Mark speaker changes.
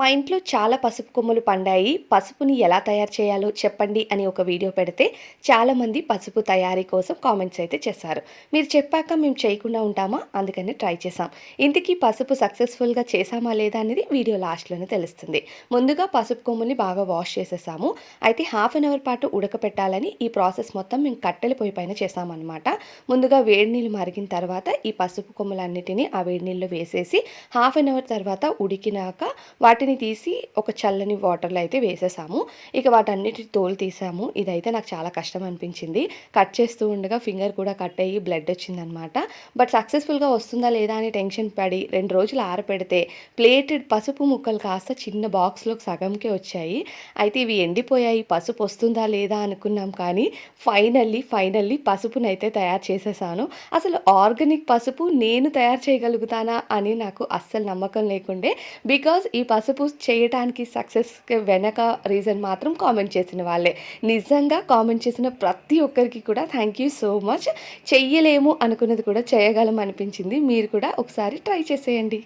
Speaker 1: ఇంట్లో చాలా పసుపు కొమ్ములు పండాయి. పసుపుని ఎలా తయారు చేయాలో చెప్పండి అని ఒక వీడియో పెడితే చాలామంది పసుపు తయారీ కోసం కామెంట్స్ అయితే చేశారు. మీరు చెప్పాక మేము చేయకుండా ఉంటామా? అందుకని ట్రై చేశాం. ఇంతకీ పసుపు సక్సెస్‌ఫుల్‌గా చేశామా లేదా అనేది వీడియో లాస్ట్‌లోనే తెలుస్తుంది. ముందుగా పసుపు కొమ్ముని బాగా వాష్ చేసేసాము. అయితే హాఫ్ అన్ అవర్ పాటు ఉడకపెట్టాలని ఈ ప్రాసెస్ మొత్తం మేము కట్టెల పొయ్యి పైన చేశామన్నమాట. ముందుగా వేడి నీళ్ళు మరిగిన తర్వాత ఈ పసుపు కొమ్ములన్నిటిని ఆ వేడి నీళ్ళలో వేసేసి హాఫ్ అన్ అవర్ తర్వాత ఉడికినాక వాటిని తీసి ఒక చల్లని వాటర్‌లో అయితే వేసేసాము. ఇక వాటన్నిటి తోలు తీసాము. ఇదైతే నాకు చాలా కష్టం అనిపించింది. కట్ చేస్తూ ఉండగా ఫింగర్ కూడా కట్ అయ్యి బ్లడ్ వచ్చిందనమాట. బట్ సక్సెస్‌ఫుల్‌గా వస్తుందా లేదా అని టెన్షన్ పడి 2 రోజులు ఆరపెడితే ప్లేటెడ్ పసుపు ముక్కలు కాస్త చిన్న బాక్స్‌లోకి సగంకే వచ్చాయి. అయితే ఇవి ఎండిపోయాయి. పసుపు వస్తుందా లేదా అనుకున్నాం కానీ ఫైనల్లీ పసుపునైతే తయారు చేసేసాను. అసలు ఆర్గానిక్ పసుపు నేను తయారు చేయగలుగుతానా అని నాకు అస్సలు నమ్మకం లేకుండే. బికాజ్ ఈ పసుపు చేయటానికి సక్సెస్‌కి వెనక రీజన్ మాత్రం కామెంట్ చేసిన వాళ్ళే. నిజంగా కామెంట్ చేసిన ప్రతి ఒక్కరికి కూడా థ్యాంక్ యూ సో మచ్. చెయ్యలేము అనుకున్నది కూడా చేయగలం అనిపించింది. మీరు కూడా ఒకసారి ట్రై చేసేయండి.